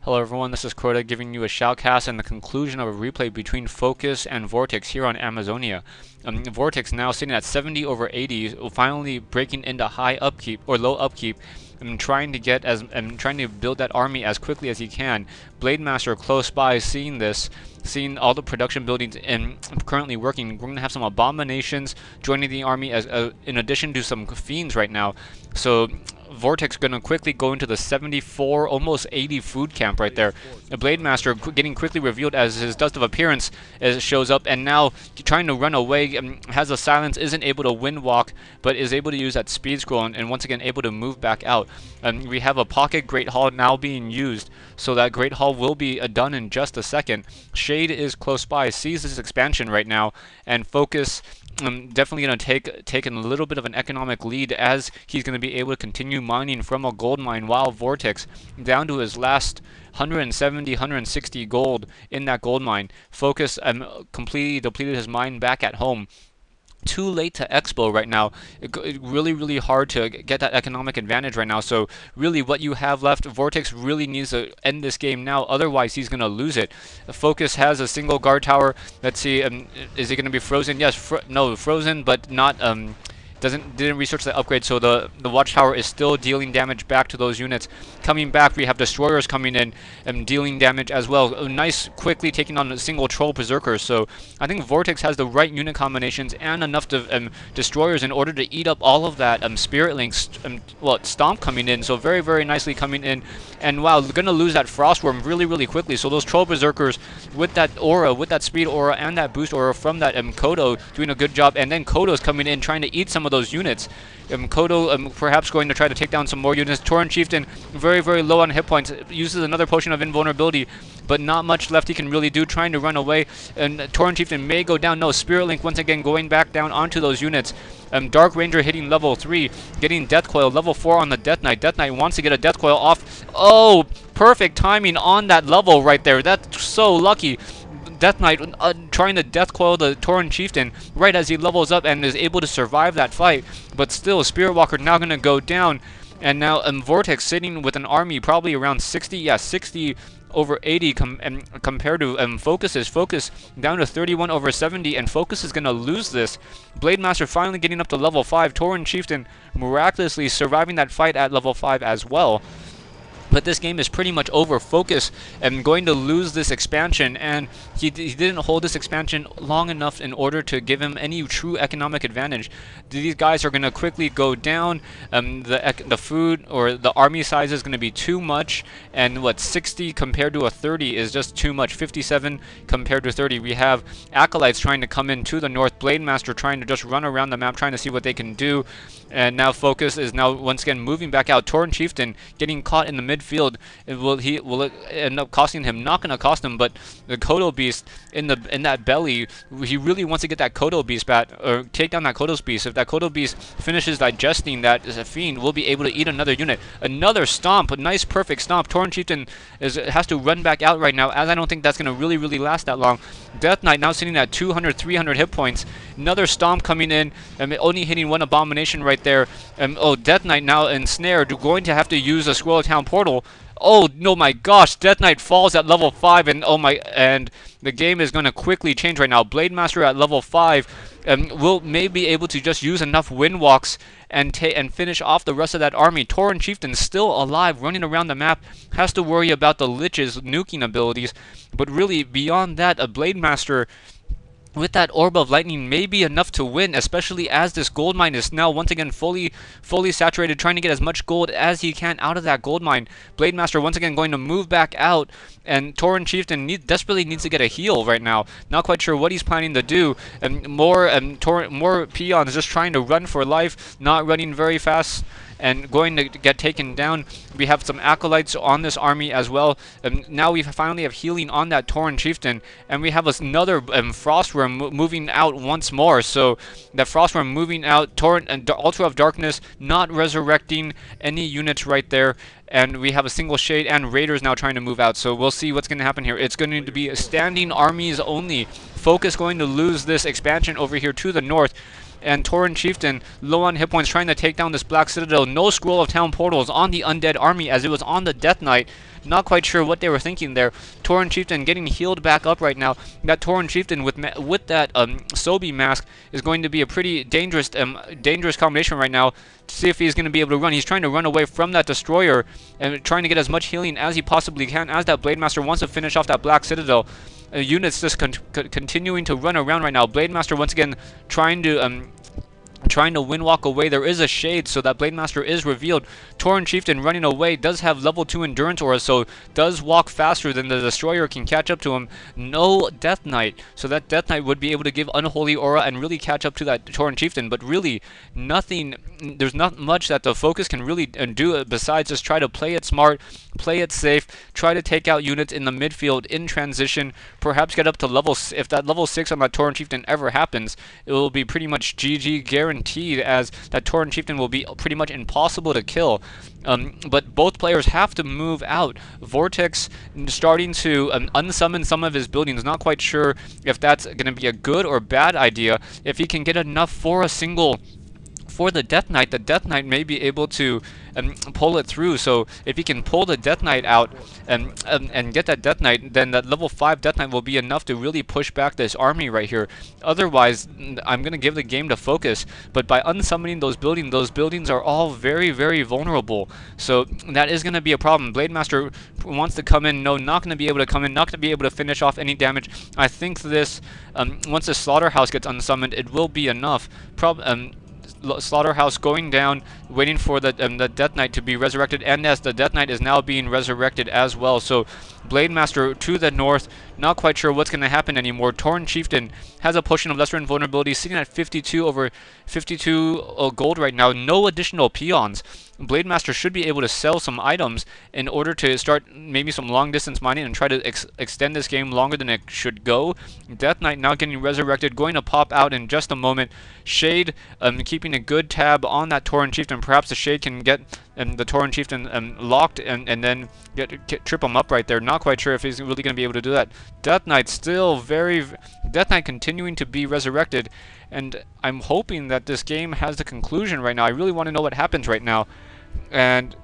Hello everyone, this is Crota giving you a shoutcast and the conclusion of a replay between Focus and Vortix here on Amazonia. Vortix now sitting at 70 over 80, finally breaking into high upkeep or low upkeep, and trying to build that army as quickly as he can. Blademaster close by, seeing this, seeing all the production buildings currently working. We're going to have some abominations joining the army as in addition to some fiends right now. So Vortix going to quickly go into the 74, almost 80 food camp right there. The Blademaster getting quickly revealed as his dust of appearance shows up, and now trying to run away, has a silence, isn't able to wind walk, but is able to use that speed scroll and once again able to move back out. We have a pocket Great Hall now being used, so that Great Hall will be done in just a second. Shade is close by, sees this expansion right now, and Focus definitely going to take a little bit of an economic lead as he's going to be able to continue mining from a gold mine, while Vortix down to his last 170, 160 gold in that gold mine. Focus completely depleted his mine back at home. Too late to expo right now. Really hard to get that economic advantage right now. So really what you have left, Vortix really needs to end this game now, otherwise he's going to lose it. Focus has a single guard tower. Let's see, is it going to be frozen? Yes, no, frozen, but not didn't research the upgrade, so the watchtower is still dealing damage back to those units. Coming back, we have destroyers coming in and dealing damage as well. Nice, quickly taking on a single troll berserker. So I think Vortix has the right unit combinations and enough destroyers in order to eat up all of that spirit links. Stomp coming in, so very nicely coming in. And wow, we're gonna lose that frostworm really quickly. So those troll berserkers with that aura, with that speed aura and that boost aura from that Kodo doing a good job, and then Kodo's coming in trying to eat some of those units. Kodo perhaps going to try to take down some more units. Tauren Chieftain very low on hit points, uses another potion of invulnerability, but not much left he can really do, trying to run away, and Tauren Chieftain may go down. No, Spirit Link once again going back down onto those units. Dark Ranger hitting level 3, getting Death Coil, level 4 on the Death Knight. Death Knight wants to get a Death Coil off. Oh, perfect timing on that level right there. That's so lucky. Death Knight trying to Death Coil the Tauren Chieftain right as he levels up and is able to survive that fight. But still, Spirit Walker now going to go down. And now Vortix sitting with an army probably around 60, 60 over 80 compared to Focus's. Focus down to 31 over 70, and Focus is going to lose this. Blademaster finally getting up to level 5. Tauren Chieftain miraculously surviving that fight at level 5 as well. But this game is pretty much over. Focus going to lose this expansion, and he didn't hold this expansion long enough in order to give him any true economic advantage. These guys are going to quickly go down. The food or the army size is going to be too much, and 60 compared to a 30 is just too much. 57 compared to 30. We have Acolytes trying to come in to the north. Blademaster trying to just run around the map, trying to see what they can do. And now Focus is now once again moving back out. Tauren Chieftain getting caught in the midfield. Will it end up costing him? Not going to cost him, but the Kodo Beast in that belly, he really wants to get that Kodo Beast back, or take down that Kodo Beast. If that Kodo Beast finishes digesting that fiend, we'll be able to eat another unit. Another stomp, a nice perfect stomp. Tauren Chieftain has to run back out right now, as I don't think that's going to really last that long. Death Knight now sitting at 200, 300 hit points. Another stomp coming in, only hitting one abomination right there. Oh, Death Knight now ensnared, going to have to use a Scroll of Town portal. Oh no, my gosh! Death Knight falls at level 5, and the game is going to quickly change right now. Blademaster at level 5 will may be able to just use enough wind walks and finish off the rest of that army. Tauren Chieftain still alive, running around the map, has to worry about the Lich's nuking abilities, but really beyond that, a Blademaster with that Orb of Lightning may be enough to win, especially as this gold mine is now once again fully saturated, trying to get as much gold as he can out of that gold mine. Blademaster once again going to move back out, and Tauren Chieftain desperately needs to get a heal right now. Not quite sure what he's planning to do. More peons just trying to run for life, not running very fast, and going to get taken down. We have some Acolytes on this army as well. Now we finally have healing on that Tauren Chieftain, and we have another Frostworm moving out once more. So that Frostworm moving out, Tauren and Ultra of Darkness not resurrecting any units right there. And we have a single Shade and Raiders now trying to move out. So we'll see what's going to happen here. It's going to be standing armies only. Focus going to lose this expansion over here to the north. And Tauren Chieftain low on hit points, trying to take down this Black Citadel. No Scroll of Town portals on the Undead Army, as it was on the Death Knight. Not quite sure what they were thinking there. Tauren Chieftain getting healed back up right now. That Tauren Chieftain with that Sobi mask is going to be a pretty dangerous combination right now. To see if he's going to be able to run. He's trying to run away from that destroyer and trying to get as much healing as he possibly can as that Blade Master wants to finish off that Black Citadel. Units just continuing to run around right now. Blade Master once again trying to wind walk away. There is a shade, so that Blade Master is revealed. Tauren Chieftain running away does have level 2 endurance aura, so does walk faster than the destroyer can catch up to him. No Death Knight, so that Death Knight would be able to give unholy aura and really catch up to that Tauren Chieftain, but really nothing, there's not much that the focus can really do besides just try to play it smart, play it safe, try to take out units in the midfield in transition, perhaps get up to level, if that level 6 on that Tauren Chieftain ever happens, it will be pretty much GG guaranteed, as that Tauren Chieftain will be pretty much impossible to kill. But both players have to move out. Vortix starting to unsummon some of his buildings. Not quite sure if that's going to be a good or bad idea. If he can get enough for the Death Knight may be able to pull it through. So if he can pull the Death Knight out and get that Death Knight, then that level 5 Death Knight will be enough to really push back this army right here. Otherwise, I'm going to give the game to focus. But by unsummoning those buildings are all very, very vulnerable. So that is going to be a problem. Blade Master wants to come in. No, not going to be able to come in. Not going to be able to finish off any damage. I think this, once the Slaughterhouse gets unsummoned, it will be enough. Slaughterhouse going down, waiting for the Death Knight to be resurrected, and as the Death Knight is now being resurrected as well. So Blade Master to the north, not quite sure what's going to happen anymore. Tauren Chieftain has a potion of lesser invulnerability, sitting at 52 over 52 gold right now. No additional peons. Blade Master should be able to sell some items in order to start maybe some long distance mining and try to extend this game longer than it should go. Death Knight now getting resurrected, going to pop out in just a moment. Shade keeping a good tab on that Tauren Chieftain. Perhaps the Shade can get the Tauren Chieftain locked and then trip him up right there. Not quite sure if he's really going to be able to do that. Death Knight still Death Knight continuing to be resurrected, and I'm hoping that this game has the conclusion right now. I really want to know what happens right now. And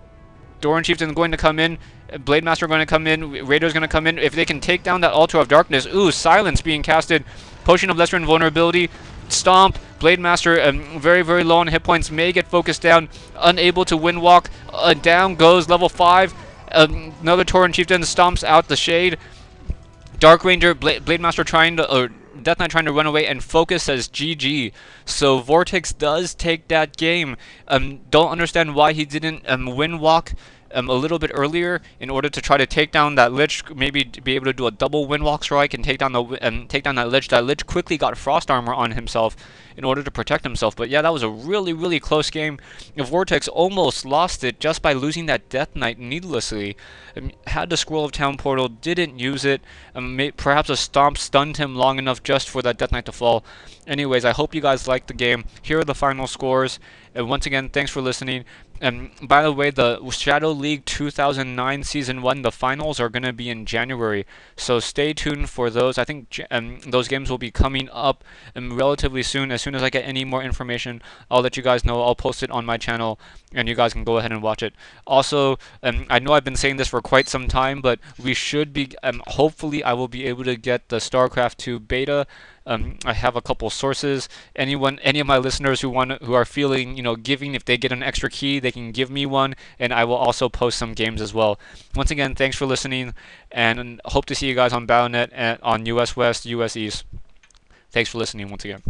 Tauren Chieftain going to come in, Blade Master going to come in, Raider's going to come in. If they can take down that Altar of Darkness, ooh, Silence being casted, Potion of Lesser Invulnerability, Stomp, Blade Master very, very low on hit points, may get focused down, unable to wind walk, down goes level 5, another Tauren Chieftain stomps out the Shade, Dark Ranger, Blade Master trying to, or Death Knight trying to run away, and Focus says GG. So Vortix does take that game. Don't understand why he didn't wind walk a little bit earlier in order to try to take down that Lich, maybe be able to do a double wind walk strike and take down that Lich. That Lich quickly got Frost Armor on himself in order to protect himself. But yeah, that was a really, really close game. Vortex almost lost it just by losing that Death Knight needlessly. Had the Scroll of Town Portal, didn't use it. Perhaps a Stomp stunned him long enough just for that Death Knight to fall. Anyways, I hope you guys liked the game. Here are the final scores. And once again, thanks for listening. By the way, the Shadow League 2009 Season 1, the finals are going to be in January. So stay tuned for those. I think those games will be coming up relatively soon. As soon as I get any more information, I'll let you guys know. I'll post it on my channel, and you guys can go ahead and watch it. Also, I know I've been saying this for quite some time, but we should be, hopefully I will be able to get the StarCraft 2 beta. I have a couple sources. Any of my listeners who are feeling, giving, if they get an extra key, they can give me one, and I will also post some games as well. Once again, thanks for listening, and hope to see you guys on Battle.net and on US West, US East. Thanks for listening once again.